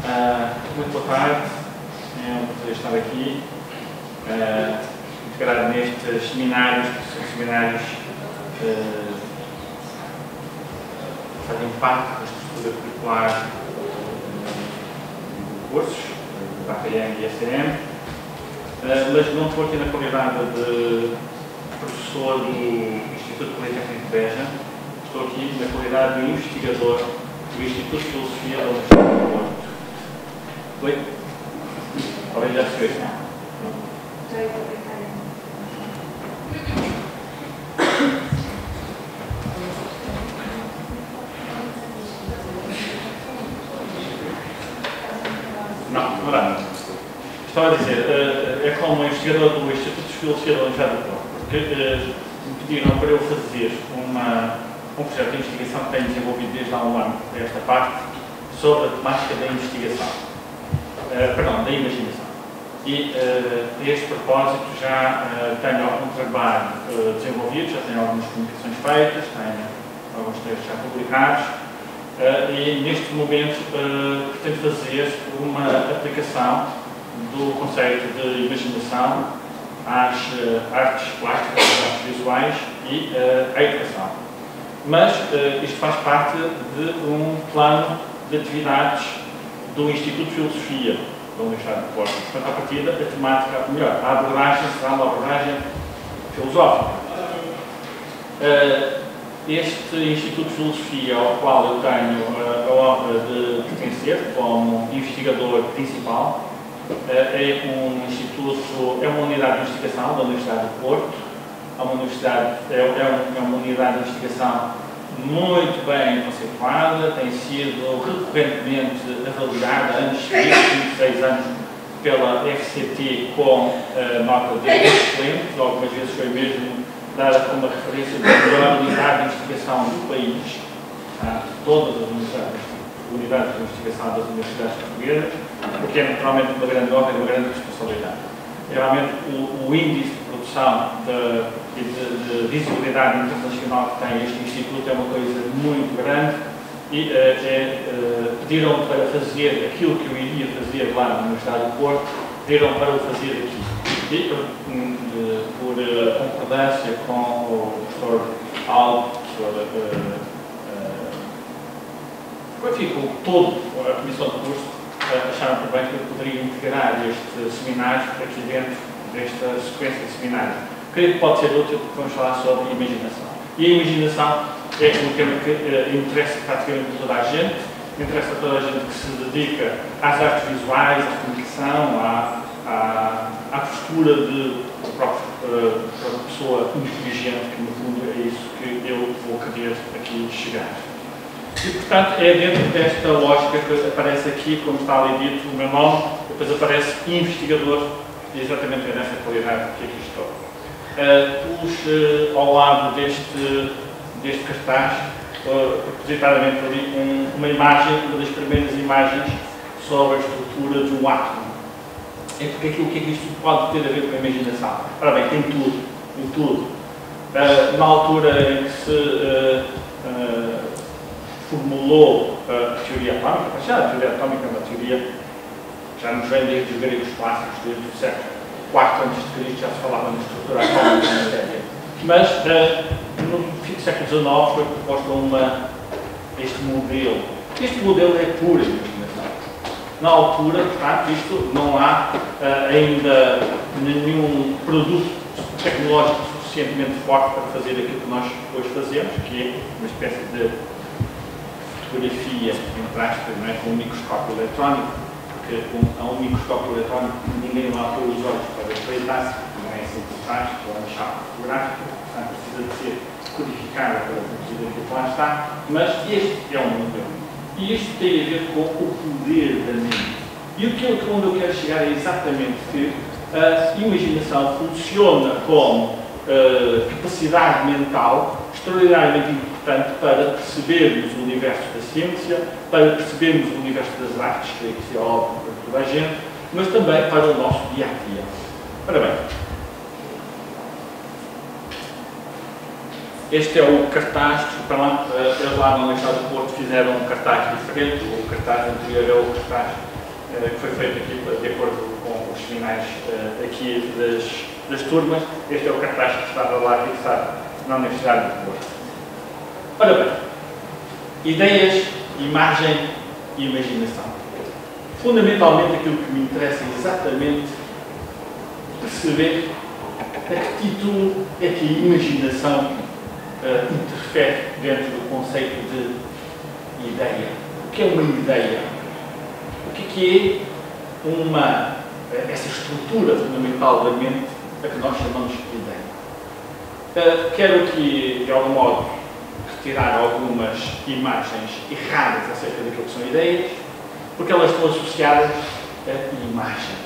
Muito boa tarde, é um prazer estar aqui, integrado nestes seminários, que são seminários que fazem parte da estrutura curricular de cursos, da APM e STM, mas não estou aqui na qualidade de professor do Instituto Politécnico de Beja, estou aqui na qualidade de investigador do Instituto de Filosofia da Universidade do Porto. Oi? Talvez já se veja. Não, demorando. Estava a dizer, é como investigador do Instituto de Filosofia da Universidade do Porto, porque me pediram para eu fazer um projeto de investigação que tenho desenvolvido desde há um ano, esta parte, sobre a temática da investigação. Da imaginação. E a este propósito já tenho algum trabalho desenvolvido, já tenho algumas comunicações feitas, tenho alguns textos já publicados e neste momento pretendo fazer uma aplicação do conceito de imaginação às artes plásticas, às artes visuais e à educação. Mas isto faz parte de um plano de atividades do Instituto de Filosofia da Universidade do Porto. Portanto, à partida, a temática, melhor, a abordagem será uma abordagem filosófica. Este Instituto de Filosofia, ao qual eu tenho a honra de pertencer como investigador principal, é um instituto, é uma unidade de investigação da Universidade do Porto, é uma unidade de investigação muito bem conceituada, tem sido recorrentemente avaliada, anos seguidos, 26 anos, pela FCT com nota de excelente, algumas vezes foi mesmo dada como uma referência da melhor unidade de investigação do país, todas as unidades de investigação das universidades portuguesas, o que é naturalmente uma grande honra e uma grande responsabilidade. Realmente o índice de produção e de visibilidade internacional que tem este Instituto é uma coisa muito grande e pediram para fazer aquilo que eu iria fazer lá na Universidade do Porto, pediram para o fazer aqui. E por concordância com o professor Aldo, com toda a comissão de curso, acharam por bem que eu poderia integrar este seminário aqui dentro desta sequência de seminários. Creio que pode ser útil porque vamos falar sobre imaginação. E a imaginação é um tema que interessa praticamente toda a gente, interessa a toda a gente que se dedica às artes visuais, à comunicação, à postura de própria pessoa inteligente, que no fundo é isso que eu vou querer aqui chegar. E, portanto, é dentro desta lógica que aparece aqui, como está ali dito, o meu nome, depois aparece investigador, e exatamente é nessa qualidade que aqui estou. Pus ao lado deste cartaz, propositadamente ali, uma imagem, uma das primeiras imagens sobre a estrutura de um átomo. É porque aquilo que isto pode ter a ver com a imaginação. Ora bem, tem tudo, tem tudo. Na altura em que se formulou a teoria atómica, mas já a teoria atómica é uma teoria já nos vem desde os gregos clássicos, desde o século IV a.C. já se falava na estrutura atómica da matéria. Mas no fim do século XIX foi proposto este modelo. Este modelo é pura imaginação. Na altura, portanto, isto não há ainda nenhum produto tecnológico suficientemente forte para fazer aquilo que nós hoje fazemos, que é uma espécie de fotografia, entre aspas, não é? Com um microscópio eletrónico, porque a um microscópio eletrónico ninguém lá põe os olhos para espreitar-se, não é assim que se faz, ou uma chapa fotográfica, portanto precisa de ser codificada para produzir aquilo que lá está, mas este é um modelo. E isto tem a ver com o poder da mente. E onde eu quero chegar é exatamente que a imaginação funciona como capacidade mental extraordinariamente importante para percebermos o universo da ciência, para percebermos o universo das artes, que isso é óbvio para toda a gente, mas também para o nosso dia-a-dia. Ora bem, este é o cartaz, desculpa lá, eles lá na Universidade do Porto fizeram um cartaz diferente, o cartaz anterior é o cartaz que foi feito aqui de acordo com os seminários aqui das turmas. Este é o cartaz que estava lá fixado na Universidade de Porto. Ora bem, ideias, imagem e imaginação. Fundamentalmente aquilo que me interessa é exatamente perceber a que título é que a imaginação interfere dentro do conceito de ideia. O que é uma ideia? O que é essa estrutura fundamental da mente a que nós chamamos de ideia? Quero aqui, de algum modo, retirar algumas imagens erradas acerca daquilo que são ideias, porque elas estão associadas a imagens.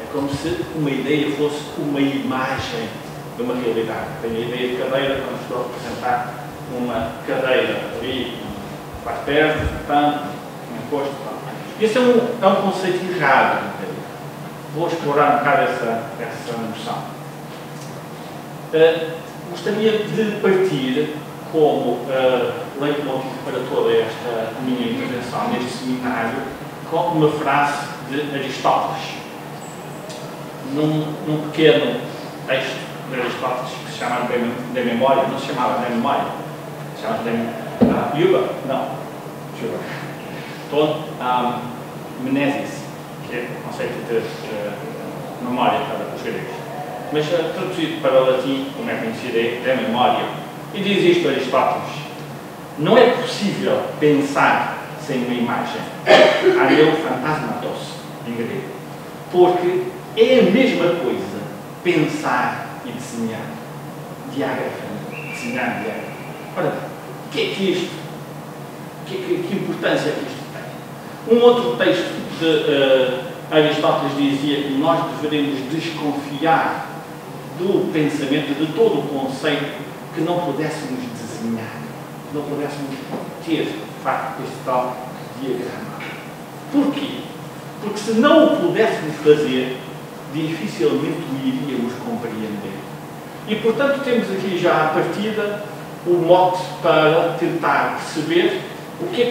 É como se uma ideia fosse uma imagem de uma realidade. Tenho a ideia de cadeira quando estou a representar uma cadeira ali, um quarto perto, um posto. Esse é um conceito errado. Vou explorar um bocado essa noção. Gostaria de partir como leitmotiv para toda esta minha intervenção neste seminário com uma frase de Aristóteles. Num pequeno texto de Aristóteles que se chama da memória, não se chamava da memória, se chama da Yuba, não, Juba, Ton Meneses, que é o conceito de memória para os gregos. Mas traduzido para o latim, como é conhecido, é da memória. E diz isto Aristóteles: não é possível pensar sem uma imagem. Areu fantasmatos, em grego. Porque é a mesma coisa pensar e desenhar. Diágrafo, desenhar diágrafo. Ora bem, o que é isto? Que importância é que isto tem? Um outro texto de Aristóteles dizia que nós deveríamos desconfiar do pensamento, de todo o conceito, que não pudéssemos desenhar, que não pudéssemos ter, de facto, este tal diagrama. Porquê? Porque se não o pudéssemos fazer, dificilmente o iríamos compreender. E, portanto, temos aqui já à partida o mote para tentar perceber o que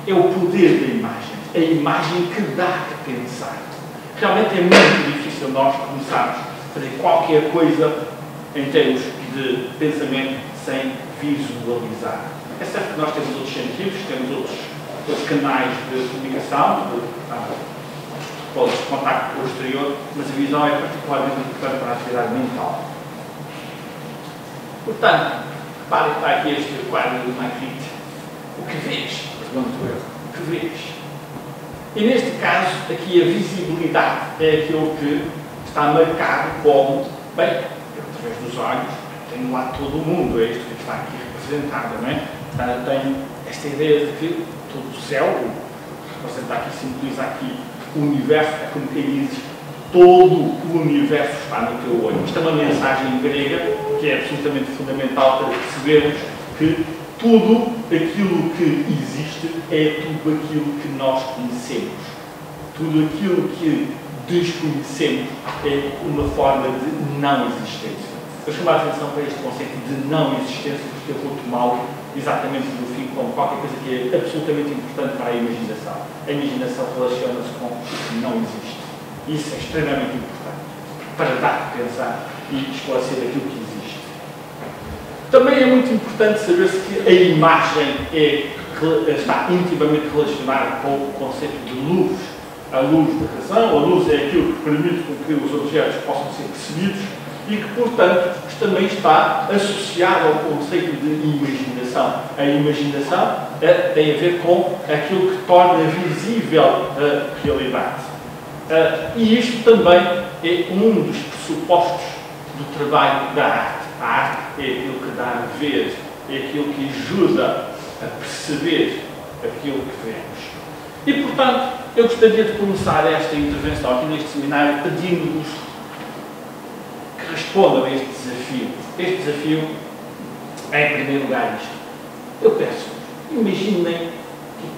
é o poder da imagem. A imagem que dá a pensar. Realmente é muito difícil nós começarmos a fazer qualquer coisa em termos de pensamento sem visualizar. É certo que nós temos outros científicos, temos outros canais de comunicação, de contacto com o exterior, mas a visão é particularmente importante para a atividade mental. Portanto, reparem que está aqui este quadro do Magritte. O que vês? Pergunto eu. O que vês? E neste caso, aqui a visibilidade é aquilo que está marcado como, bem, através dos olhos, tenho lá todo o mundo, é isto que está aqui representado, não é? Portanto, tenho esta ideia de que todo o céu, representar aqui, simboliza aqui o universo, é como quem diz, todo o universo está no teu olho. Isto é uma mensagem grega que é absolutamente fundamental para percebermos que tudo aquilo que existe é tudo aquilo que nós conhecemos. Tudo aquilo que desconhecemos é uma forma de não existência. Eu chamo a atenção para este conceito de não existência, porque eu vou tomá-lo exatamente no fim como qualquer coisa que é absolutamente importante para a imaginação. A imaginação relaciona-se com o que não existe. Isso é extremamente importante para dar a pensar e esclarecer aquilo que existe. Também é muito importante saber-se que a imagem está intimamente relacionada com o conceito de luz. A luz da razão, a luz é aquilo que permite que os objetos possam ser percebidos e que, portanto, também está associado ao conceito de imaginação. A imaginação tem a ver com aquilo que torna visível a realidade. E isto também é um dos pressupostos do trabalho da arte. A arte é aquilo que dá a ver, é aquilo que ajuda a perceber aquilo que vemos. E, portanto, eu gostaria de começar esta intervenção aqui neste seminário pedindo-vos que respondam a este desafio. Este desafio é, em primeiro lugar, isto. Eu peço, imaginem,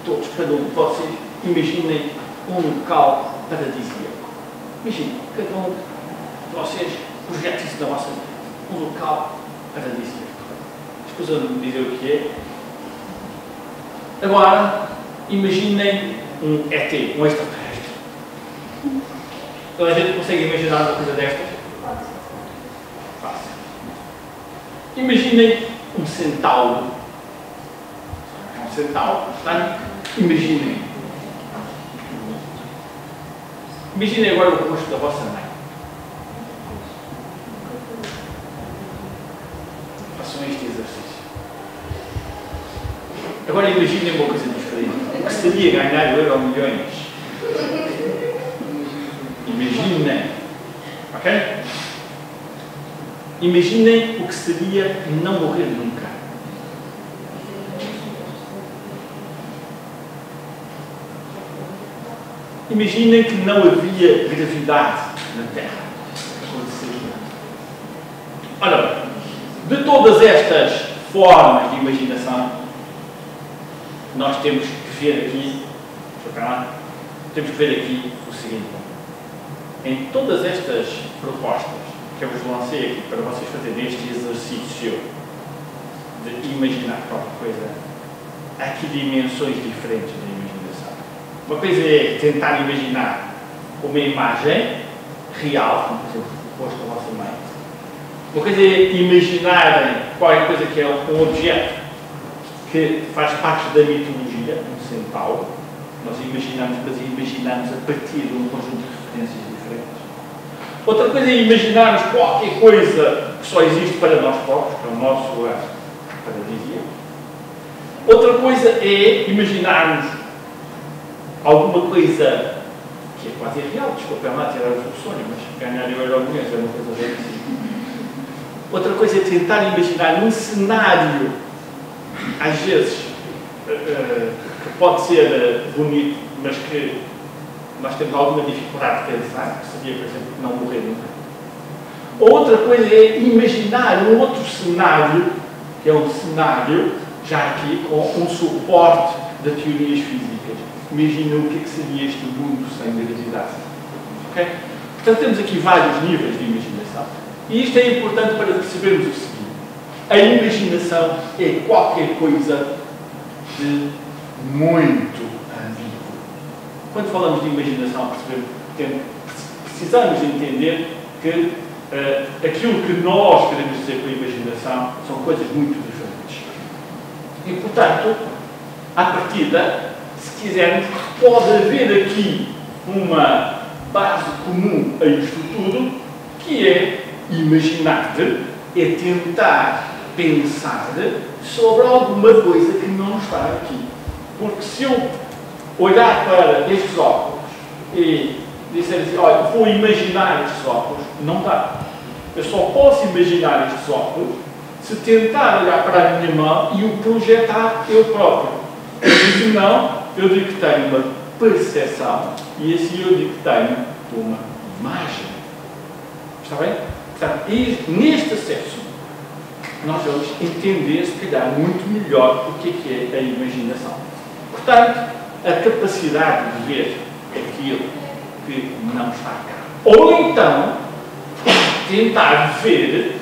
todos, cada um de vocês, imaginem um local paradisíaco. Imaginem, cada um de vocês projete isso na vossa vida. Um local paradisíaco. Escusam de me dizer o que é. Agora, imaginem um ET, um extraterrestre. Então a gente consegue imaginar uma coisa destas? Fácil. Imaginem um centauro. É um centauro, portanto, imaginem. Imaginem agora o rosto da vossa mãe. Façam este exercício. Agora imaginem uma coisa diferente. O que seria ganhar o Euromilhões? Imaginem. Ok? Imaginem o que seria não morrer nunca. Imaginem que não havia gravidade na Terra. Ora, de todas estas formas de imaginação, nós temos que ver aqui, temos que ver aqui o seguinte. Em todas estas propostas que eu vos lancei aqui para vocês fazerem este exercício de imaginar qualquer coisa, há aqui dimensões diferentes da imaginação. Uma coisa é tentar imaginar uma imagem real, como por exemplo o rosto da vossa mãe. Uma coisa é imaginarem qualquer coisa que é um objeto que faz parte da mitologia, um centauro. Nós imaginamos, mas imaginamos a partir de um conjunto de referências diferentes. Outra coisa é imaginarmos qualquer coisa que só existe para nós próprios, para o nosso paradisíaco. Outra coisa é imaginarmos alguma coisa que é quase irreal, desculpem lá tirar o sonho, mas ganhar o Euromilhões é uma coisa bem assim. Outra coisa é tentar imaginar um cenário, às vezes, que pode ser bonito, mas que nós temos alguma dificuldade de pensar, que seria, por exemplo, não morrer nunca. Outra coisa é imaginar um outro cenário, que é um cenário, já aqui, com um suporte de teorias físicas. Imagina o que seria este mundo sem gravidade. Okay? Portanto, temos aqui vários níveis de imaginação. E isto é importante para percebermos o seguinte. A imaginação é qualquer coisa de muito ambíguo. Quando falamos de imaginação, precisamos entender que aquilo que nós queremos dizer com a imaginação são coisas muito diferentes. E, portanto, à partida, se quisermos, pode haver aqui uma base comum a isto tudo, que é imaginar, é tentar pensar sobre alguma coisa que não está aqui. Porque se eu olhar para estes óculos e disser assim, olha, vou imaginar estes óculos, não dá. Eu só posso imaginar estes óculos se tentar olhar para a minha mão e o projetar eu próprio. Se não, eu digo que tenho uma percepção e assim eu digo que tenho uma imagem. Está bem? Portanto, neste acesso, nós vamos entender, se calhar, muito melhor o que é a imaginação. Portanto, a capacidade de ver aquilo que não está cá. Ou então, tentar ver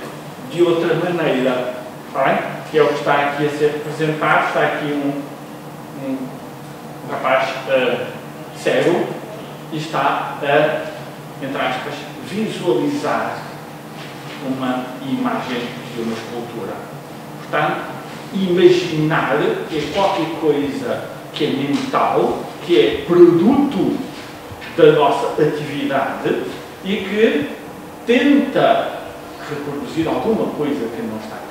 de outra maneira. Está bem? Que é o que está aqui a ser representado. Está aqui um rapaz cego e está a, entre aspas, visualizar uma imagem de uma escultura. Portanto, imaginar é qualquer coisa que é mental, que é produto da nossa atividade e que tenta reproduzir alguma coisa que não está cá.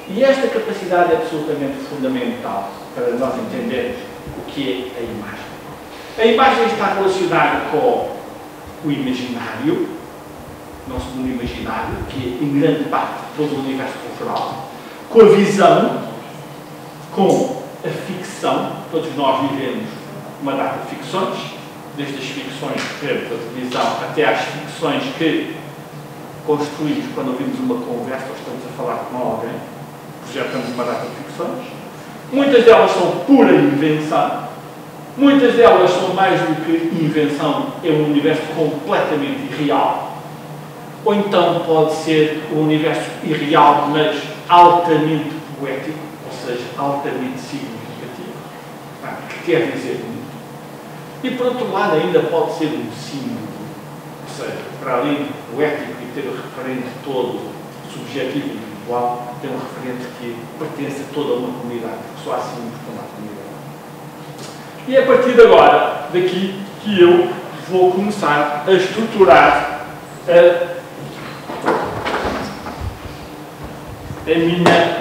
E esta capacidade é absolutamente fundamental para nós entendermos o que é a imagem. A imagem está relacionada com o imaginário, nosso mundo imaginário, que é em grande parte todo o universo cultural, com a visão, com a ficção. Todos nós vivemos uma data de ficções, desde as ficções que vemos da televisão até às ficções que construímos quando ouvimos uma conversa ou estamos a falar com alguém, projetamos uma data de ficções. Muitas delas são pura invenção, muitas delas são mais do que invenção, é um universo completamente irreal. Ou então pode ser um universo irreal, mas altamente poético, ou seja, altamente significativo. Que quer dizer muito. E, por outro lado, ainda pode ser um símbolo, ou seja, para além do ético e ter o referente todo subjetivo e individual, tem um referente que pertence a toda uma comunidade, que só há símbolos para uma comunidade. E é a partir de agora, daqui, que eu vou começar a estruturar a minha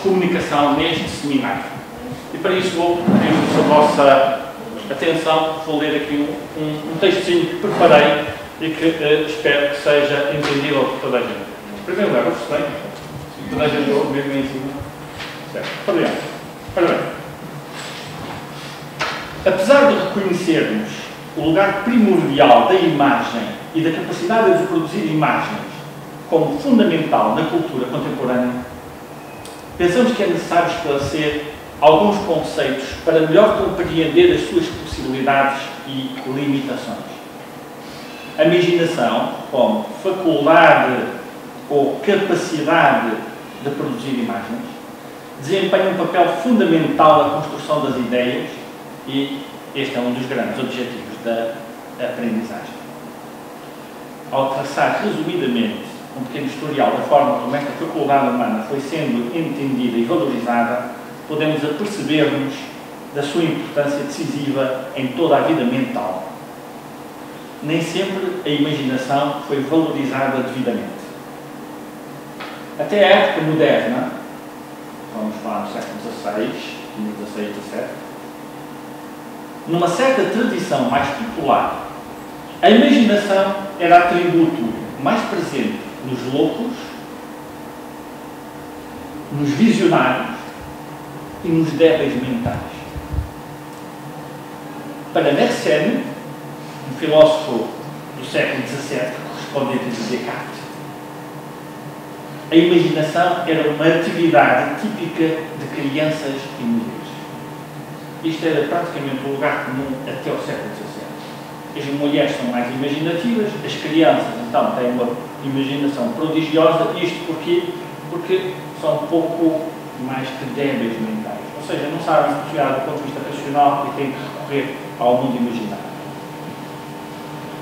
comunicação neste seminário. E para isso vou pedir a vossa atenção, vou ler aqui um textinho que preparei e que espero que seja entendível por toda a gente. Em primeiro lugar, ouve-se bem? Toda a gente ouve mesmo em cima? Certo. Obrigado. Ora bem. Apesar de reconhecermos o lugar primordial da imagem e da capacidade de produzir imagens como fundamental na cultura contemporânea, pensamos que é necessário esclarecer alguns conceitos para melhor compreender as suas possibilidades e limitações. A imaginação, como faculdade ou capacidade de produzir imagens, desempenha um papel fundamental na construção das ideias e este é um dos grandes objetivos da aprendizagem. Ao traçar resumidamente um pequeno historial da forma como esta faculdade humana foi sendo entendida e valorizada, podemos aperceber-nos da sua importância decisiva em toda a vida mental. Nem sempre a imaginação foi valorizada devidamente. Até a época moderna, vamos falar do século XVI, XVI e XVII, numa certa tradição mais popular, a imaginação era atributo mais presente nos loucos, nos visionários e nos débeis mentais. Para Mersenne, um filósofo do século XVII, correspondente de Descartes, a imaginação era uma atividade típica de crianças e mulheres. Isto era praticamente o lugar comum até ao século XVII. As mulheres são mais imaginativas, as crianças, então, têm uma imaginação prodigiosa. Isto porquê? Porque são um pouco mais que débeis mentais. Ou seja, não sabem funcionar do ponto de vista racional e têm que recorrer ao mundo imaginário.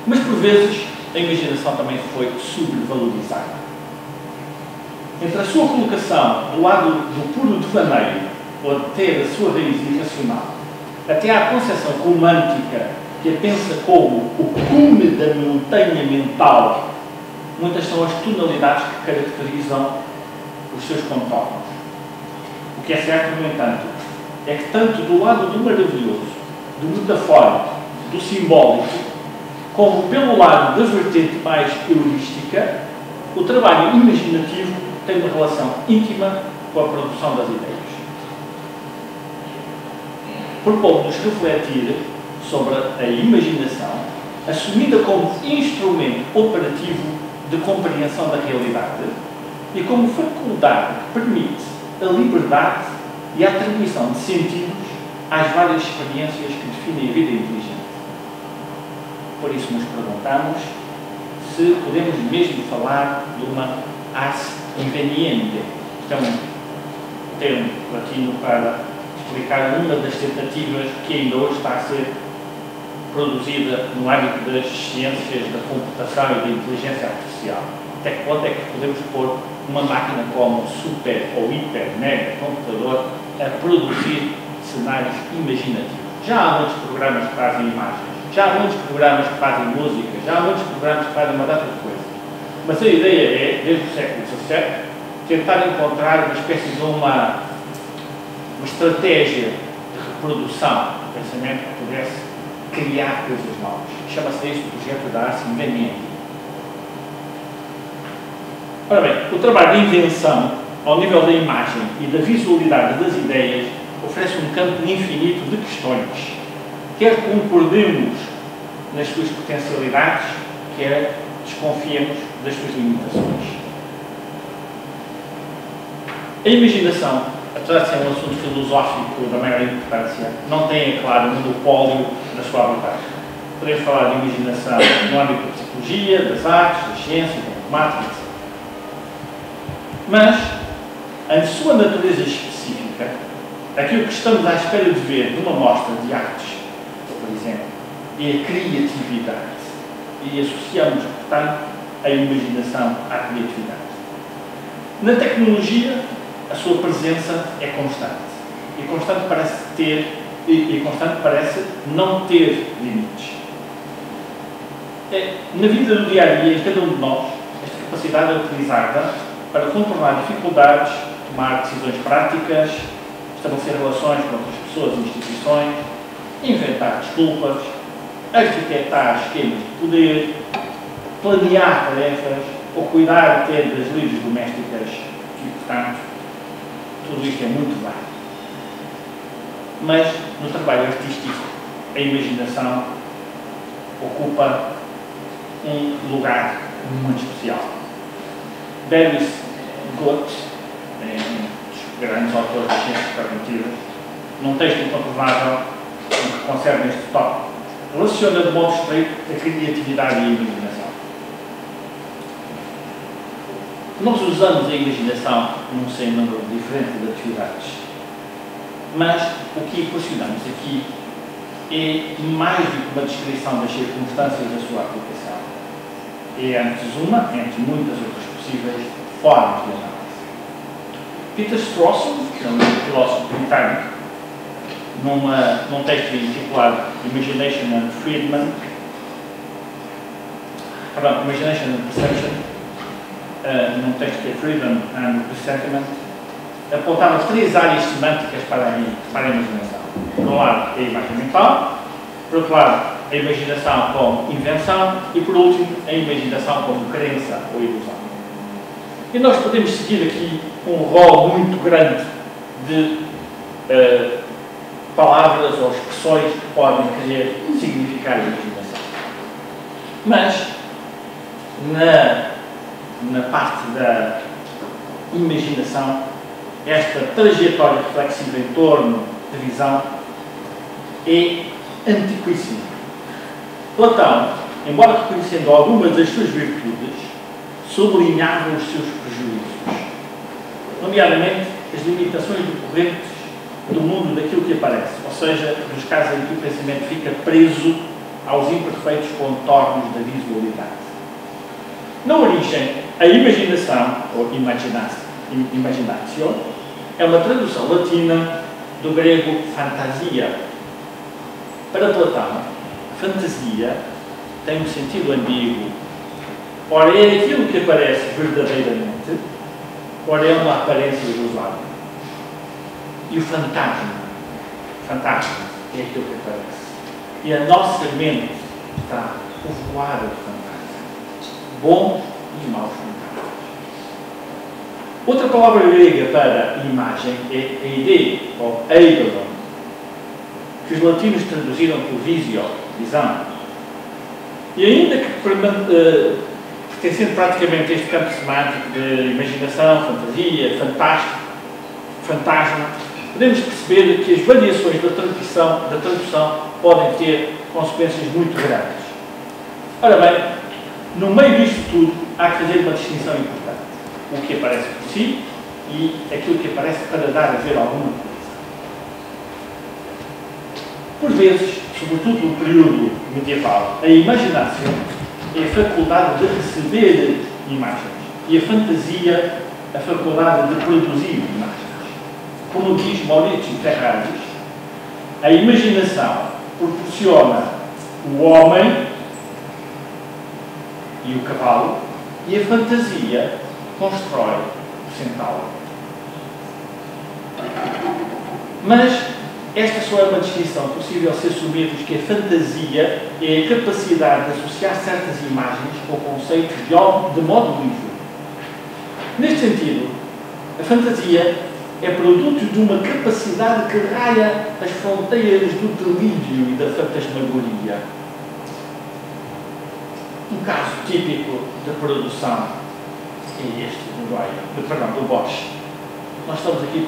Mas, por vezes, a imaginação também foi sobrevalorizada. Entre a sua colocação do lado do puro devaneio, ou de ter a sua raiz irracional, até à concepção romântica que a pensa como o cume da montanha mental, muitas são as tonalidades que caracterizam os seus contornos. O que é certo, no entanto, é que tanto do lado do maravilhoso, do metafórico, do simbólico, como pelo lado da vertente mais heurística, o trabalho imaginativo tem uma relação íntima com a produção das ideias. Propomos refletir sobre a imaginação, assumida como instrumento operativo de compreensão da realidade e como faculdade que permite a liberdade e a atribuição de sentidos às várias experiências que definem a vida inteligente. Por isso nos perguntamos se podemos mesmo falar de uma ars inveniente, que é um termo latino para explicar uma das tentativas que ainda hoje está a ser produzida no âmbito das ciências da computação e da inteligência artificial. Até que ponto é que podemos pôr uma máquina como super ou hiper mega computador a produzir cenários imaginativos? Já há muitos programas que fazem imagens, já há muitos programas que fazem música, já há muitos programas que fazem uma data de coisas. Mas a ideia é, desde o século XVII, tentar encontrar uma espécie de uma estratégia de reprodução do pensamento que pudesse criar coisas novas. Chama-se isso o projeto da ars inveniente. Ora bem, o trabalho de invenção, ao nível da imagem e da visualidade das ideias, oferece um campo infinito de questões. Quer concordemos nas suas potencialidades, quer desconfiemos das suas limitações. A imaginação, apesar de ser um assunto filosófico da maior importância, não tem, é claro, um monopólio da sua abordagem. Podemos falar de imaginação no âmbito da psicologia, das artes, das ciências, da matemática, etc. Mas, em sua natureza específica, aquilo que estamos à espera de ver numa mostra de artes exemplo, é a criatividade. E associamos, portanto, a imaginação à criatividade. Na tecnologia, a sua presença é constante. E constante parece não ter limites. Na vida do dia a dia, em cada um de nós, esta capacidade é utilizada para contornar dificuldades, tomar decisões práticas, estabelecer relações com outras pessoas e instituições, inventar desculpas, arquitetar esquemas de poder, planear tarefas ou cuidar até das lides domésticas e, portanto, tudo isto é muito válido. Mas, no trabalho artístico, a imaginação ocupa um lugar muito especial. Darius Gott, um dos grandes autores das ciências cognitivas, num texto incomprovável que concerne este tópico, relaciona de modo estreito a criatividade e a imaginação. Nós usamos a imaginação num sem número diferente de atividades, mas o que equacionamos aqui é mais do que uma descrição das circunstâncias da sua aplicação. É antes uma, entre muitas outras possíveis, formas de análise. Peter Strawson, que é um filósofo britânico, num texto intitulado Imagination and Perception, num texto que é Freedom and Presentiment, apontava 3 áreas semânticas para a imaginação. Por um lado, a imagem mental, por outro lado, a imaginação como invenção e, por último, a imaginação como crença ou ilusão. E nós podemos seguir aqui um rol muito grande de palavras ou expressões que podem querer significar a imaginação. Mas, na parte da imaginação, esta trajetória reflexiva em torno da visão é antiquíssima. Platão, embora reconhecendo algumas das suas virtudes, sublinhava os seus prejuízos, nomeadamente as limitações decorrentes do mundo daquilo que aparece, ou seja, nos casos em que o pensamento fica preso aos imperfeitos contornos da visualidade. Na origem, a imaginação, ou imaginatio, é uma tradução latina do grego fantasia. Para Platão, fantasia tem um sentido ambíguo. Ora é aquilo que aparece verdadeiramente, ora é uma aparência ilusória. E o fantasma é aquilo que aparece. E a nossa mente está povoada de fantasmas, bons e maus fantasmas. Outra palavra grega para imagem é eide, ou eidelon, que os latinos traduziram por visio, visão. E ainda que pertencendo praticamente a este campo semântico de imaginação, fantasia, fantasma, podemos perceber que as variações da tradução podem ter consequências muito grandes. Ora bem, no meio disto tudo, há que fazer uma distinção importante. O que aparece por si e aquilo que aparece para dar a ver alguma coisa. Por vezes, sobretudo no período medieval, a imaginação é a faculdade de receber imagens e a fantasia a faculdade de produzir imagens. Como diz Maurizio Ferraris, a imaginação proporciona o homem e o cavalo e a fantasia constrói o centauro. Mas esta só é uma distinção possível se assumirmos que a fantasia é a capacidade de associar certas imagens ou conceitos de modo livre. Neste sentido, a fantasia é produto de uma capacidade que raia as fronteiras do delírio e da fantasmagoria. Um caso típico de produção é este do Bosch. Nós estamos aqui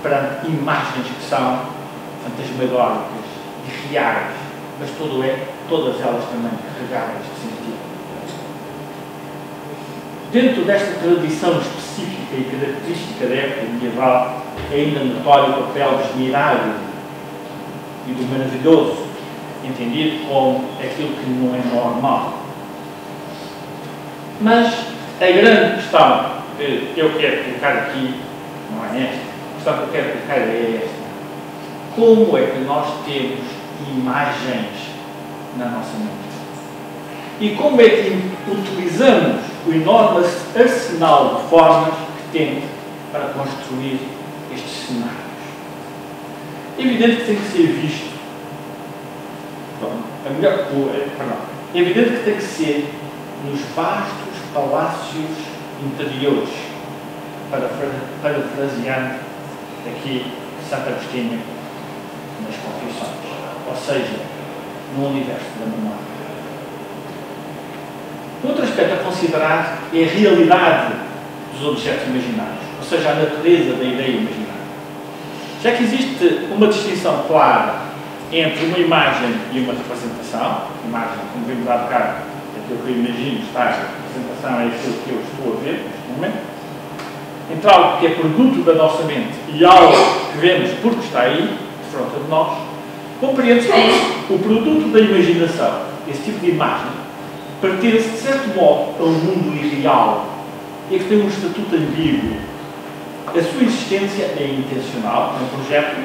perante imagens que são fantasmagóricas, irreais, mas todas elas também carregadas de sentido. Dentro desta tradição específica e característica da época medieval, é ainda notório o papel do esmirável e do maravilhoso entendido como aquilo que não é normal. Mas a grande questão que eu quero colocar aqui, não é esta, a questão que eu quero colocar é esta. Como é que nós temos imagens na nossa mente? E como é que utilizamos o enorme arsenal de formas que temos para construir estes cenários? É evidente que tem que ser visto. É evidente que tem que ser nos vastos palácios interiores, parafraseando aqui Santo Agostinho nas Confissões, ou seja, no universo da memória. Outro aspecto a considerar é a realidade dos objetos imaginários, ou seja, a natureza da ideia imaginária. Já que existe uma distinção clara entre uma imagem e uma representação, imagem, como vimos há bocado, aquilo que eu imagino está, a representação é aquilo que eu estou a ver neste momento, entre algo que é produto da nossa mente e algo que vemos porque está aí, de frente de nós, compreende-se que o produto da imaginação, esse tipo de imagem, pertence, de certo modo, a um mundo irreal e que tem um estatuto ambíguo. A sua existência é intencional, é um projeto,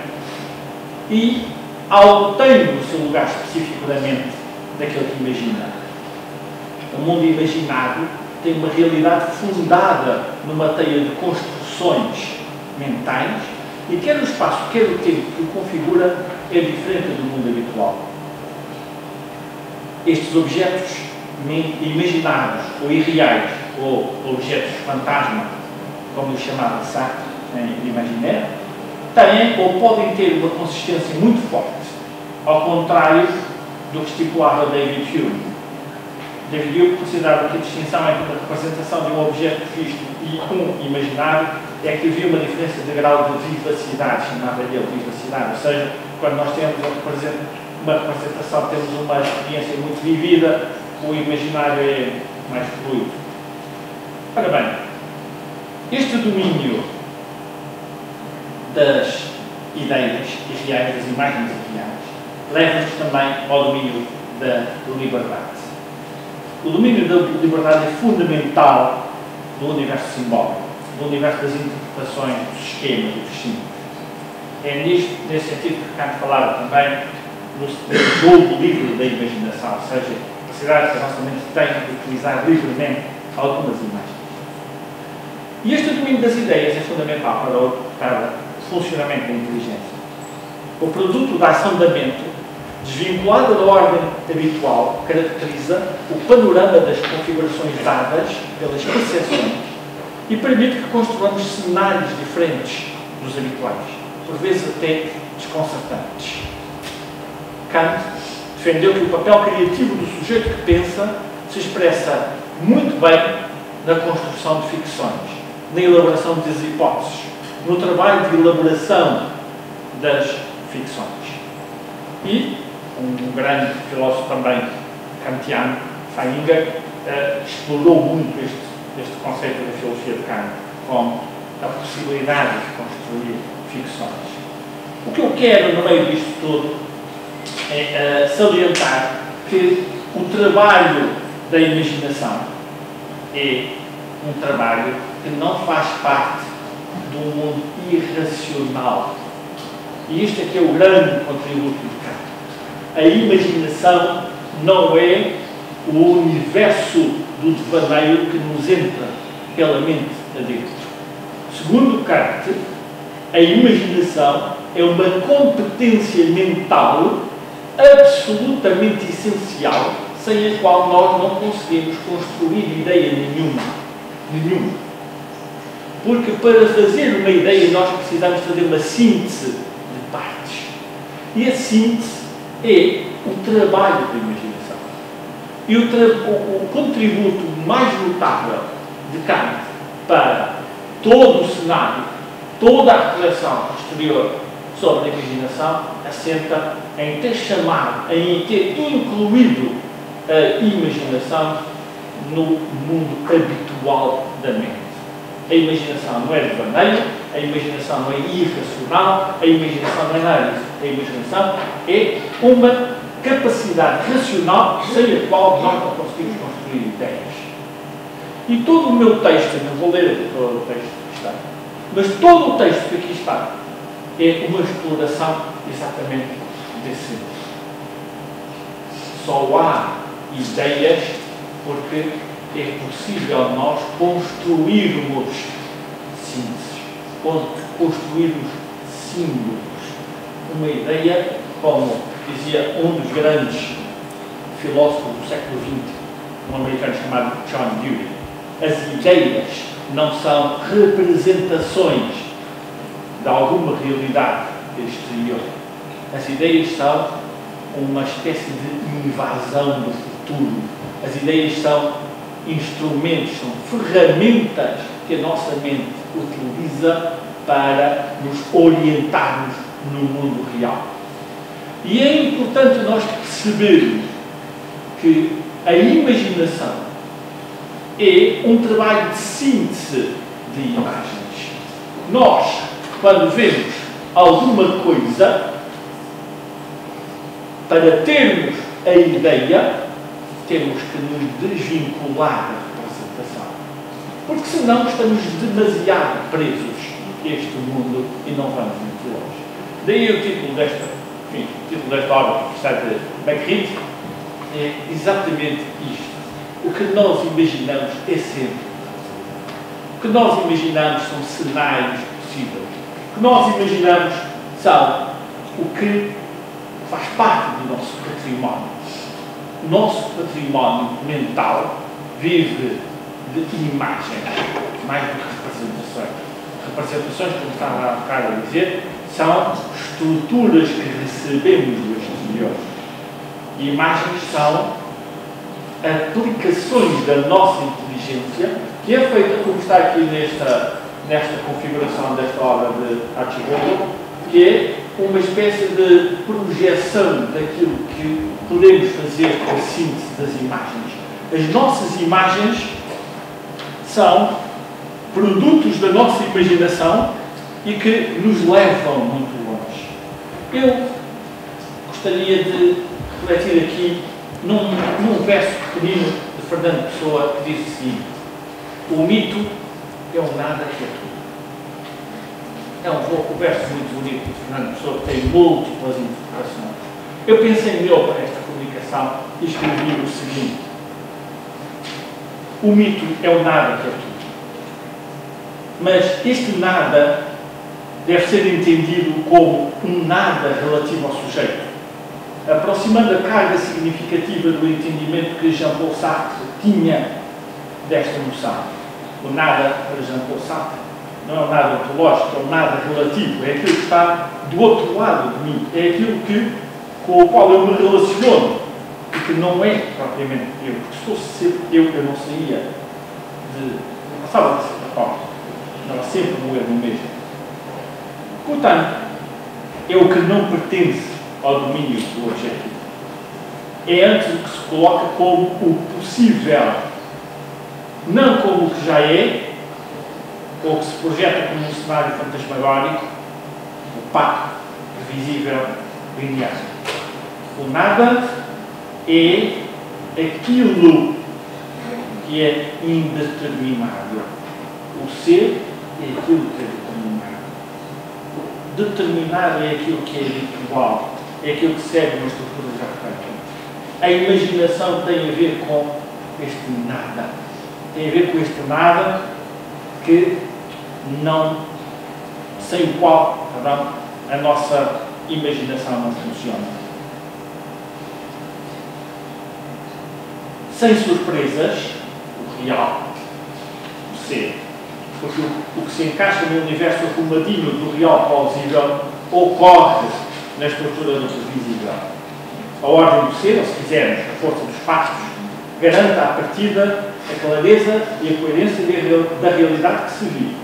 e algo tem o seu lugar específico da mente daquele que imagina. O mundo imaginado tem uma realidade fundada numa teia de construções mentais e quer o espaço, quer o tempo que o configura é diferente do mundo habitual. Estes objetos imaginados ou irreais, ou objetos fantasma, como os chamava Sartre em Imaginaire, têm ou podem ter uma consistência muito forte, ao contrário do que estipulava David Hume. David Hume considerava que a distinção entre a representação de um objeto visto e um imaginário é que havia uma diferença de grau de vivacidade, chamava ele vivacidade, ou seja, quando nós temos uma representação, temos uma experiência muito vivida, o imaginário é mais fluido. Ora bem, este domínio das ideias irreais, das imagens irreais, leva-nos também ao domínio da liberdade. O domínio da liberdade é fundamental do universo simbólico, do universo das interpretações, dos esquemas e dos símbolos. É nesse sentido que Kant falava também no jogo livre da imaginação, ou seja, a capacidade que a nossa mente tem de utilizar livremente algumas imagens. E este domínio das ideias é fundamental para o funcionamento da inteligência. O produto da ação da mente, desvinculada da ordem habitual, caracteriza o panorama das configurações dadas pelas percepções e permite que construamos cenários diferentes dos habituais, por vezes até desconcertantes. Kant defendeu que o papel criativo do sujeito que pensa se expressa muito bem na construção de ficções, na elaboração das hipóteses, no trabalho de elaboração das ficções. E um grande filósofo também kantiano, Feininger, explorou muito este conceito da filosofia de Kant como a possibilidade de construir ficções. O que eu quero, no meio disto tudo, é salientar que o trabalho da imaginação é um trabalho que não faz parte do mundo irracional. E este aqui é o grande contributo de Kant. A imaginação não é o universo do devaneio que nos entra pela mente adentro. Segundo Kant, a imaginação é uma competência mental absolutamente essencial, sem a qual nós não conseguimos construir ideia nenhuma. Porque para fazer uma ideia nós precisamos fazer uma síntese de partes. E a síntese é o trabalho da imaginação. E o contributo mais notável de Kant para todo o cenário, toda a reflexão posterior sobre a imaginação, assenta em ter chamado, em ter incluído a imaginação no mundo habitual da mente. A imaginação não é devaneio, a imaginação não é irracional, a imaginação não é nada disso. A imaginação é uma capacidade racional sem a qual nós não conseguimos construir ideias. E todo o meu texto, não vou ler todo o texto que está, mas todo o texto que aqui está é uma exploração exatamente desse sentido. Só há ideias porque é possível nós construirmos sínteses, construirmos símbolos. Uma ideia, como dizia um dos grandes filósofos do século XX, um americano chamado John Dewey, as ideias não são representações de alguma realidade exterior. As ideias são uma espécie de invasão do futuro. As ideias são instrumentos, são ferramentas que a nossa mente utiliza para nos orientarmos no mundo real. E é importante nós percebermos que a imaginação é um trabalho de síntese de imagens. Nós, quando vemos alguma coisa, para termos a ideia, temos que nos desvincular da representação. Porque senão estamos demasiado presos a este mundo e não vamos muito longe. Daí o título desta obra, que está de Magritte, é exatamente isto. O que nós imaginamos é sempre. O que nós imaginamos são cenários possíveis. O que nós imaginamos são o que faz parte do nosso património. O nosso património mental vive de imagens, mais do que representações. Representações, como estava há bocado a dizer, são estruturas que recebemos do exterior. E imagens são aplicações da nossa inteligência, que é feita, como está aqui nesta configuração desta obra de Archibald, que é uma espécie de projeção daquilo que podemos fazer com a síntese das imagens. As nossas imagens são produtos da nossa imaginação e que nos levam muito longe. Eu gostaria de refletir aqui num verso pequenino de Fernando Pessoa que diz o seguinte: o mito é um nada que é tudo. É um verso muito bonito de Fernando Pessoa que tem múltiplas interpretações. Eu pensei nele para esta comunicação e escrevi o seguinte: o mito é um nada que é tudo. Mas este nada deve ser entendido como um nada relativo ao sujeito, aproximando a carga significativa do entendimento que Jean-Paul Sartre tinha desta noção. O nada, para Jean-Paul Sartre, não é um nada ontológico, é um nada relativo, é aquilo que está do outro lado de mim, é aquilo com o qual eu me relaciono e que não é propriamente eu, porque se fosse ser eu não saía não passava de ser próprio, não era sempre um eu mesmo. Portanto, é o que não pertence ao domínio do objetivo. É antes o que se coloca como o possível, não como o que já é, ou que se projeta como um cenário fantasmagórico, opaco, previsível, linear. O nada é aquilo que é indeterminado. O ser é aquilo que é determinado. Determinado é aquilo que é habitual, é aquilo que segue uma estrutura já feita. A imaginação tem a ver com este nada. Tem a ver com este nada que sem o qual a nossa imaginação não funciona. Sem surpresas, o real, o ser. Porque o que se encaixa no universo arrumadinho do real plausível ocorre na estrutura do previsível. A ordem do ser, ou se quisermos, a força dos passos, garante à partida a clareza e a coerência da realidade que se vive.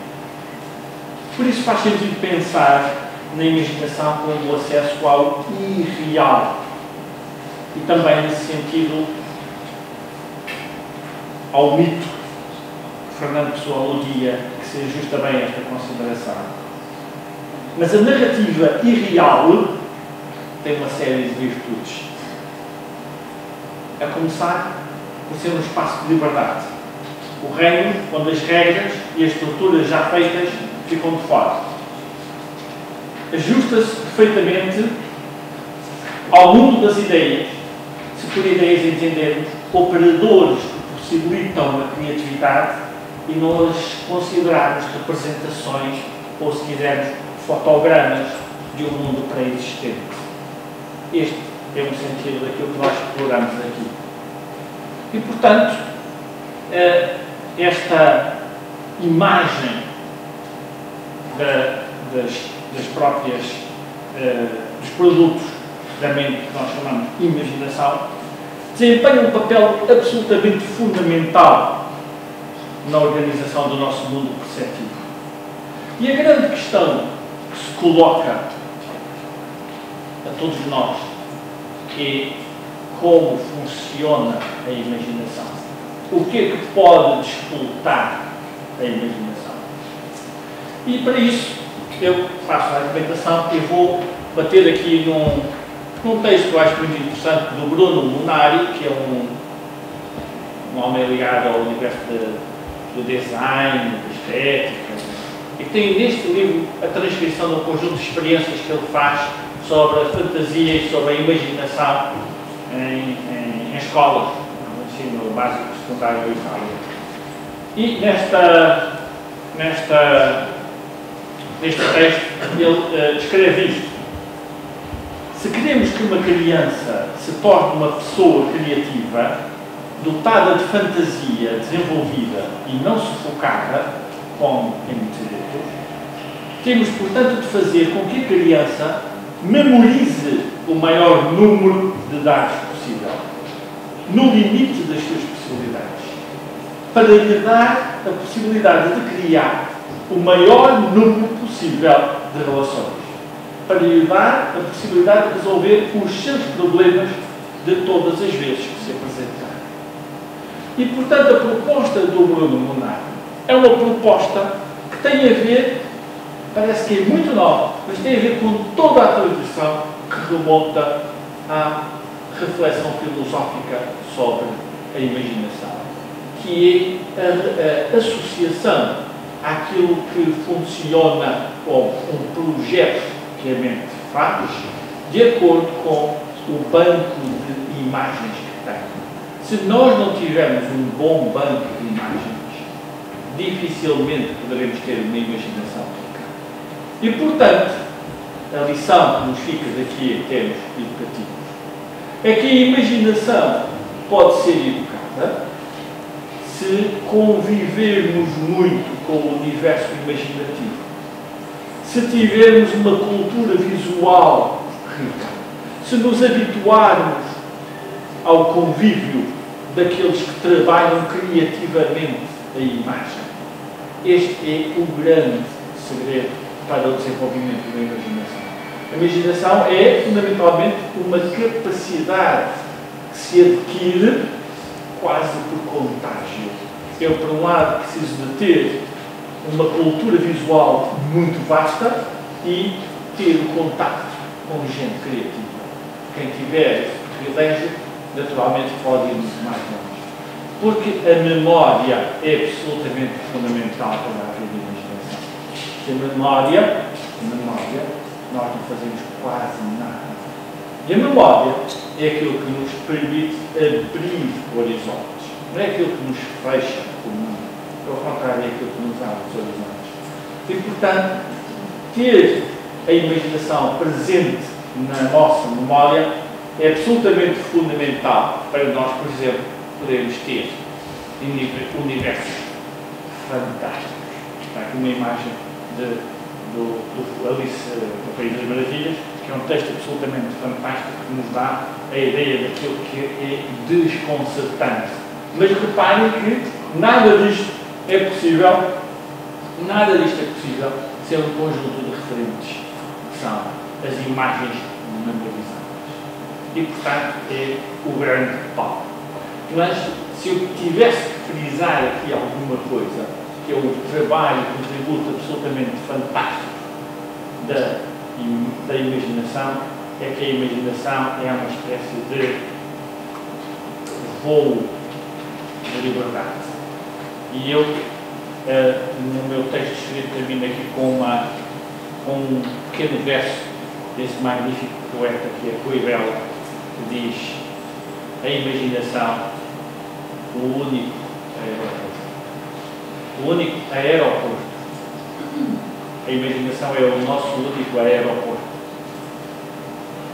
Por isso faz sentido pensar na imaginação como o acesso ao irreal e também, nesse sentido, ao mito que Fernando Pessoa aludia, que se ajusta bem a esta consideração. Mas a narrativa irreal tem uma série de virtudes. A começar por ser um espaço de liberdade. O reino onde as regras e as estruturas já feitas ficam de fora. Ajusta-se perfeitamente ao mundo das ideias, se por ideias entendermos operadores que possibilitam a criatividade e não as considerarmos representações ou, se quisermos, fotogramas de um mundo pré-existente. Este é um sentido daquilo que nós exploramos aqui. E, portanto, esta imagem das próprias, dos produtos da mente que nós chamamos de imaginação, desempenha um papel absolutamente fundamental na organização do nosso mundo perceptivo. E a grande questão que se coloca a todos nós é como funciona a imaginação. O que é que pode despoltar a imaginação? E para isso eu faço a argumentação e vou bater aqui num texto que eu acho muito interessante do Bruno Munari, que é um homem ligado ao universo do design, da estética, e que tem neste livro a transcrição de um conjunto de experiências que ele faz sobre a fantasia e sobre a imaginação em escolas, no ensino básico, secundário e tal. E neste texto ele escreve isto: se queremos que uma criança se torne uma pessoa criativa, dotada de fantasia, desenvolvida e não sufocada, como em muitos livros, temos, portanto, de fazer com que a criança memorize o maior número de dados possível, no limite das suas possibilidades, para lhe dar a possibilidade de criar o maior número possível de relações, para lhe dar a possibilidade de resolver os seus problemas de todas as vezes que se apresentar. E, portanto, a proposta do Bruno Munari é uma proposta que tem a ver, parece que é muito nova, mas tem a ver com toda a tradição que remonta à reflexão filosófica sobre a imaginação, que é a associação àquilo que funciona como um projeto que a mente faz, de acordo com o banco de imagens que tem. Se nós não tivermos um bom banco de imagens, dificilmente poderemos ter uma imaginação rica. E, portanto, a lição que nos fica daqui em termos educativos é que a imaginação pode ser educada se convivermos muito com o universo imaginativo, se tivermos uma cultura visual rica, se nos habituarmos ao convívio daqueles que trabalham criativamente a imagem. Este é o grande segredo para o desenvolvimento da imaginação. A imaginação é, fundamentalmente, uma capacidade que se adquire quase por contágio. Eu, por um lado, preciso de ter uma cultura visual muito vasta e ter o contacto com gente criativa. Quem tiver esse privilégio, naturalmente, pode ir muito mais longe. Porque a memória é absolutamente fundamental para a vida da imaginação. Sem memória, nós não fazemos quase nada. E a memória é aquilo que nos permite abrir horizontes. Não é aquilo que nos fecha o mundo. Pelo contrário, é aquilo que nos abre os horizontes. E, portanto, ter a imaginação presente na nossa memória é absolutamente fundamental para nós, por exemplo, podermos ter universos fantásticos. Está aqui uma imagem do Alice no País das Maravilhas, que é um texto absolutamente fantástico que nos dá a ideia daquilo que é desconcertante. Mas reparem que nada disto é possível sem um conjunto de referentes, que são as imagens memorizadas. E, portanto, é o grande palco. Mas, se eu tivesse que frisar aqui alguma coisa, que é o trabalho, o contributo absolutamente fantástico da imaginação, é que a imaginação é uma espécie de voo de liberdade. E eu, no meu texto escrito, termino aqui com um pequeno verso desse magnífico poeta que é Rui Belo, que diz: a imaginação, o único aeroporto. A imaginação é o nosso único aeroporto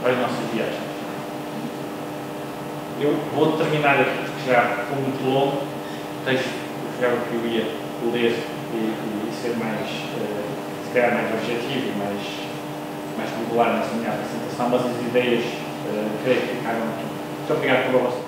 para as nossas viagens. Eu vou terminar aqui, porque já foi muito longo, o texto que eu ia ler e ser mais, se calhar mais objetivo e mais regular nessa minha apresentação, mas as ideias creio que ficaram aqui. Muito obrigado pela vossa